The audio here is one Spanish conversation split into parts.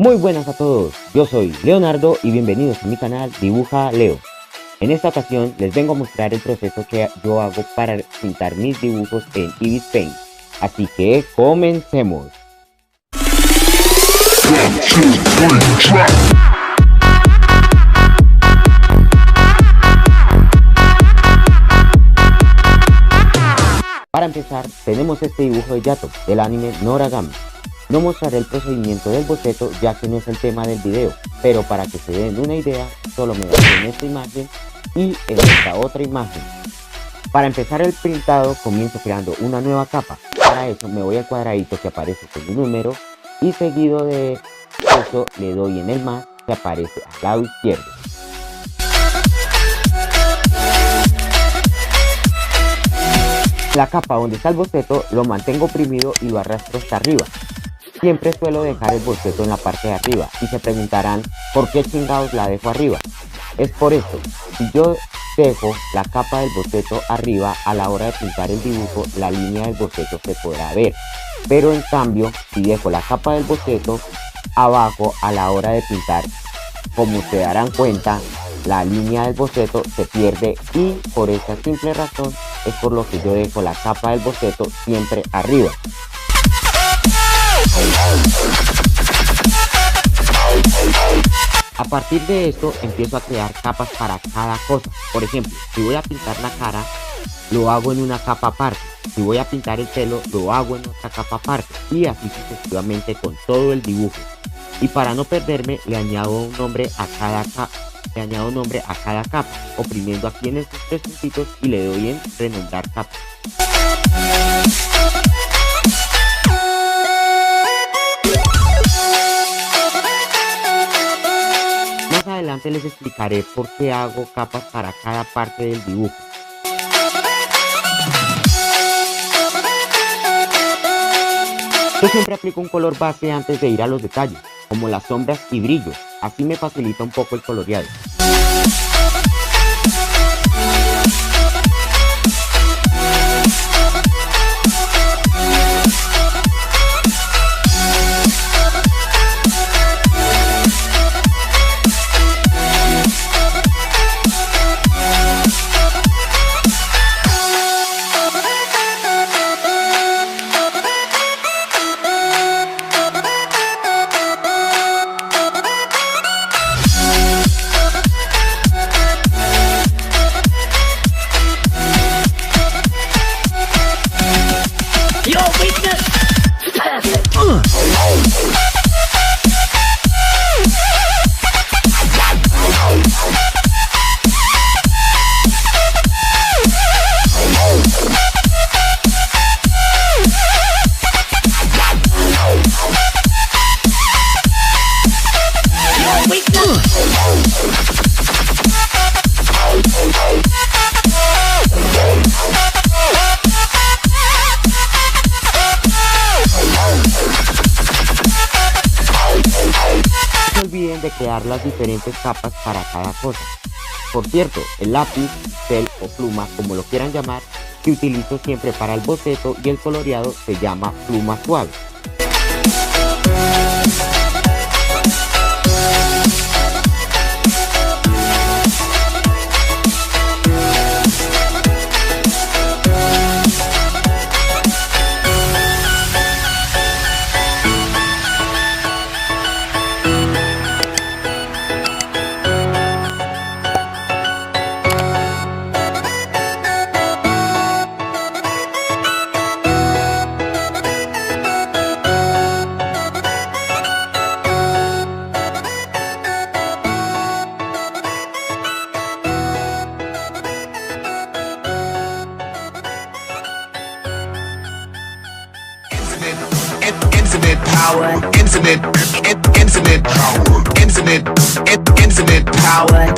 Muy buenas a todos, yo soy Leonardo y bienvenidos a mi canal Dibuja Leo. En esta ocasión les vengo a mostrar el proceso que yo hago para pintar mis dibujos en Ibis Paint. Así que comencemos. Para empezar, tenemos este dibujo de Yato del anime Noragami. No mostraré el procedimiento del boceto ya que no es el tema del video, pero para que se den una idea, solo me baso en esta imagen y en esta otra imagen. Para empezar el pintado, comienzo creando una nueva capa. Para eso me voy al cuadradito que aparece con un número y seguido de eso le doy en el más que aparece al lado izquierdo. La capa donde está el boceto lo mantengo oprimido y lo arrastro hasta arriba. Siempre suelo dejar el boceto en la parte de arriba y se preguntarán ¿por qué chingados la dejo arriba? Es por esto, si yo dejo la capa del boceto arriba a la hora de pintar el dibujo, la línea del boceto se podrá ver. Pero en cambio, si dejo la capa del boceto abajo a la hora de pintar, como se darán cuenta, la línea del boceto se pierde y por esa simple razón es por lo que yo dejo la capa del boceto siempre arriba. A partir de esto empiezo a crear capas para cada cosa. Por ejemplo, si voy a pintar la cara, lo hago en una capa aparte. Si voy a pintar el pelo, lo hago en otra capa aparte. Y así sucesivamente con todo el dibujo. Y para no perderme, le añado un nombre a cada capa. Oprimiendo aquí en estos tres puntitos y le doy en renombrar capa. Más adelante les explicaré por qué hago capas para cada parte del dibujo. Yo siempre aplico un color base antes de ir a los detalles, como las sombras y brillos, así me facilita un poco el coloreado. De crear las diferentes capas para cada cosa. Por cierto, el lápiz, pincel o pluma, como lo quieran llamar, que utilizo siempre para el boceto y el coloreado se llama pluma suave. Infinite power, infinite power, infinite power, infinite power, infinite power.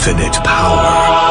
Infinite power.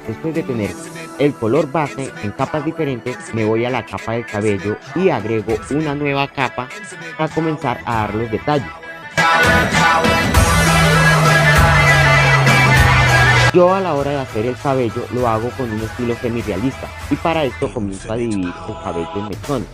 Después de tener el color base en capas diferentes, me voy a la capa del cabello y agrego una nueva capa para comenzar a dar los detalles. Yo a la hora de hacer el cabello lo hago con un estilo semi-realista y para esto comienzo a dividir el cabello en mechones.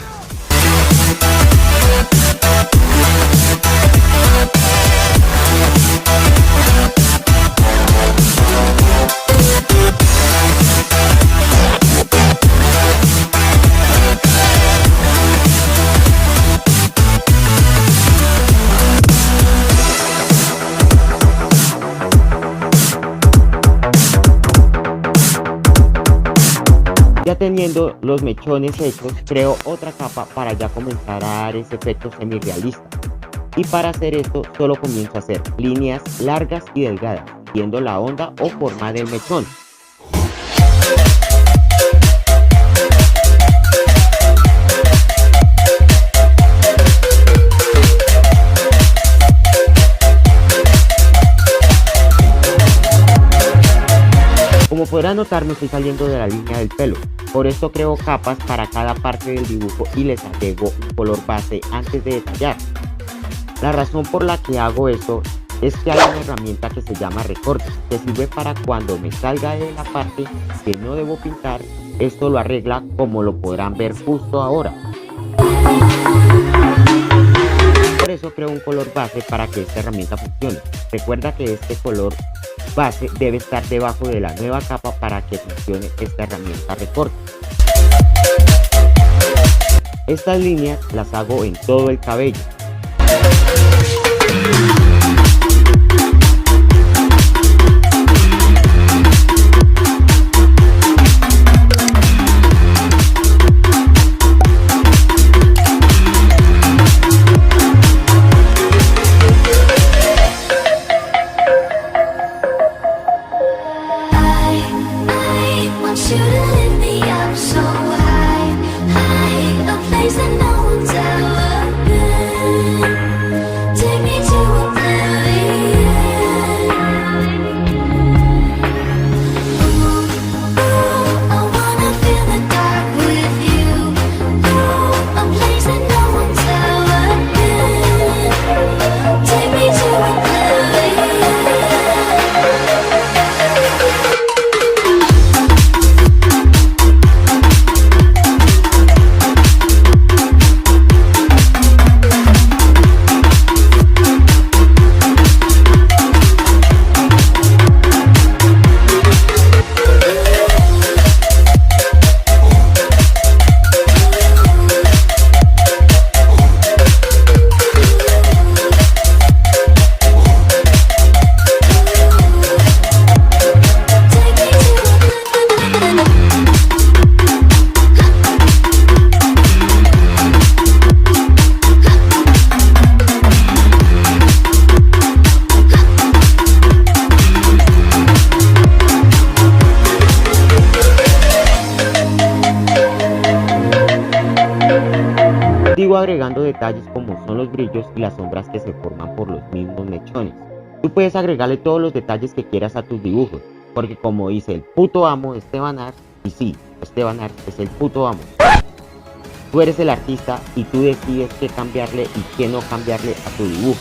Ya teniendo los mechones hechos, creo otra capa para ya comenzar a dar ese efecto semi-realista. Y para hacer esto, solo comienzo a hacer líneas largas y delgadas, viendo la onda o forma del mechón. Como podrán notar, me estoy saliendo de la línea del pelo, por esto creo capas para cada parte del dibujo y les agrego un color base antes de detallar. La razón por la que hago esto es que hay una herramienta que se llama recorte, que sirve para cuando me salga de la parte que no debo pintar, esto lo arregla como lo podrán ver justo ahora. Por eso creo un color base para que esta herramienta funcione. Recuerda que este color base debe estar debajo de la nueva capa para que funcione esta herramienta recorte. Estas líneas las hago en todo el cabello. Sigo agregando detalles como son los brillos y las sombras que se forman por los mismos mechones. Tú puedes agregarle todos los detalles que quieras a tus dibujos, porque como dice el puto amo Esteban Art, y sí, Esteban Art es el puto amo. Tú eres el artista y tú decides qué cambiarle y qué no cambiarle a tu dibujo.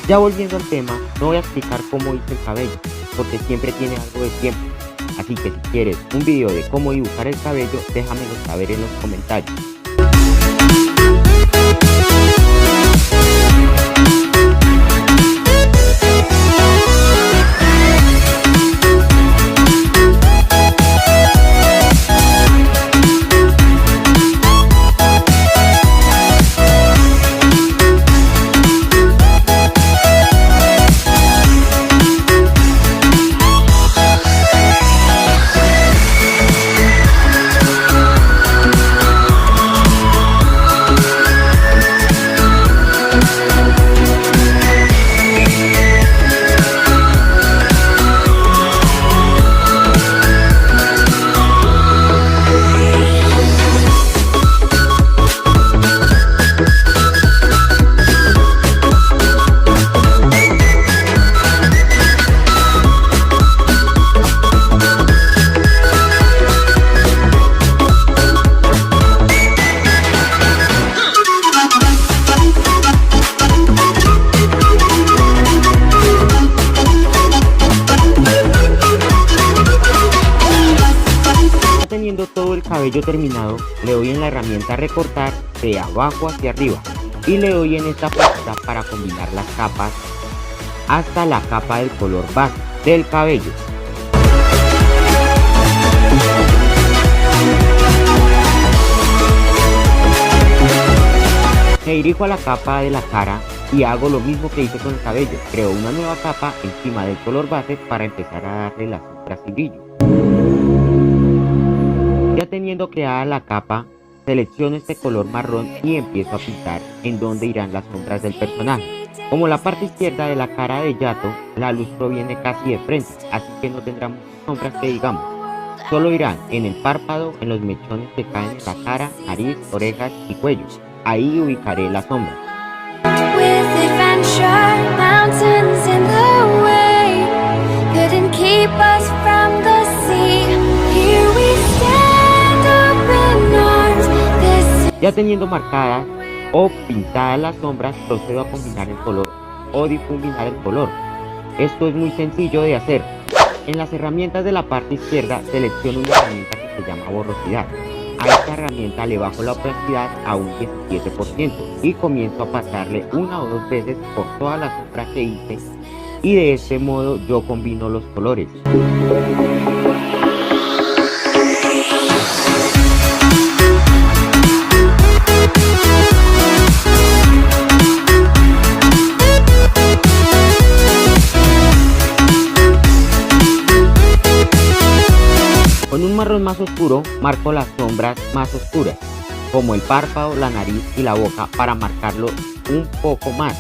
Ya volviendo al tema, no voy a explicar cómo hice el cabello, porque siempre tiene algo de tiempo. Así que si quieres un video de cómo dibujar el cabello, déjamelo saber en los comentarios. Teniendo todo el cabello terminado, le doy en la herramienta recortar de abajo hacia arriba y le doy en esta puerta para combinar las capas hasta la capa del color base del cabello. Me dirijo a la capa de la cara y hago lo mismo que hice con el cabello, creo una nueva capa encima del color base para empezar a darle las sombras y brillo. Ya teniendo creada la capa, selecciono este color marrón y empiezo a pintar en donde irán las sombras del personaje. Como la parte izquierda de la cara de Yato, la luz proviene casi de frente, así que no tendrá muchas sombras que digamos. Solo irán en el párpado, en los mechones que caen en la cara, nariz, orejas y cuello. Ahí ubicaré la sombra. Ya teniendo marcadas o pintadas las sombras, procedo a combinar el color o difuminar el color. Esto es muy sencillo de hacer. En las herramientas de la parte izquierda selecciono una herramienta que se llama borrosidad. A esta herramienta le bajo la opacidad a un 17% y comienzo a pasarle una o dos veces por todas las sombras que hice, y de este modo yo combino los colores. Con un marrón más oscuro marco las sombras más oscuras, como el párpado, la nariz y la boca, para marcarlo un poco más.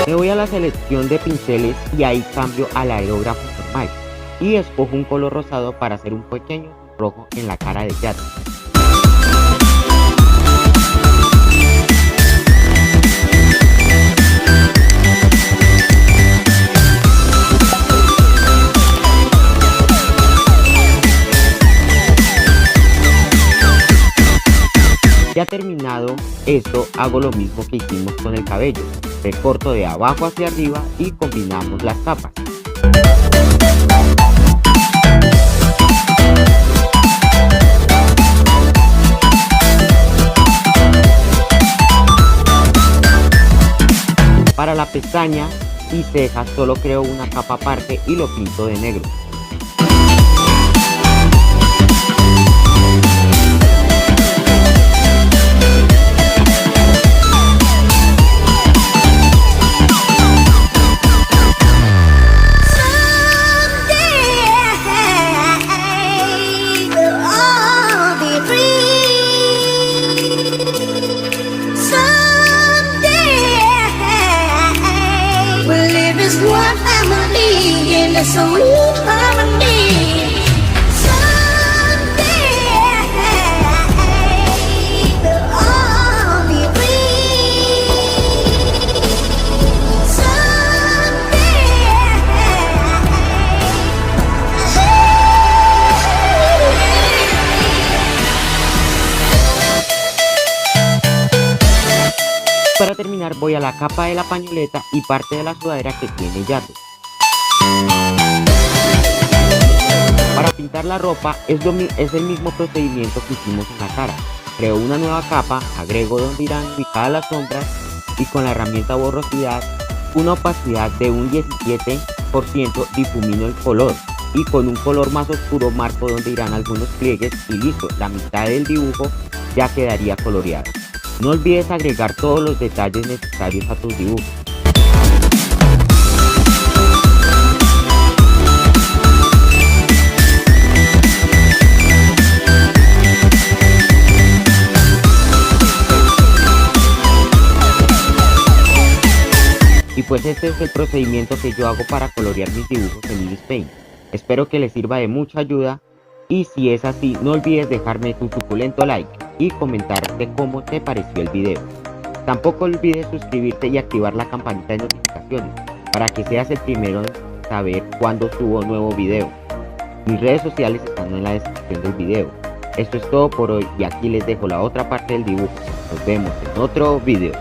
Voy a la selección de pinceles y ahí cambio al aerógrafo normal y escojo un color rosado para hacer un pequeño rojo en la cara de Yato. Ya terminado esto, hago lo mismo que hicimos con el cabello. Recorto de abajo hacia arriba y combinamos las capas. Para la pestaña y cejas solo creo una capa aparte y lo pinto de negro. sweet harmony. Someday they'll all be free. Para terminar voy a la capa de la pañoleta y parte de la sudadera que tiene llaves. Para pintar la ropa es el mismo procedimiento que hicimos en la cara. Creo una nueva capa, agrego donde irán ubicadas las sombras y con la herramienta borrosidad, una opacidad de un 17% difumino el color y con un color más oscuro marco donde irán algunos pliegues y listo, la mitad del dibujo ya quedaría coloreada. No olvides agregar todos los detalles necesarios a tus dibujos. Y pues este es el procedimiento que yo hago para colorear mis dibujos en Illustrator Paint. Espero que les sirva de mucha ayuda y si es así no olvides dejarme tu suculento like y comentar de cómo te pareció el video. Tampoco olvides suscribirte y activar la campanita de notificaciones para que seas el primero en saber cuando subo nuevo video. Mis redes sociales están en la descripción del video. Esto es todo por hoy y aquí les dejo la otra parte del dibujo. Nos vemos en otro video.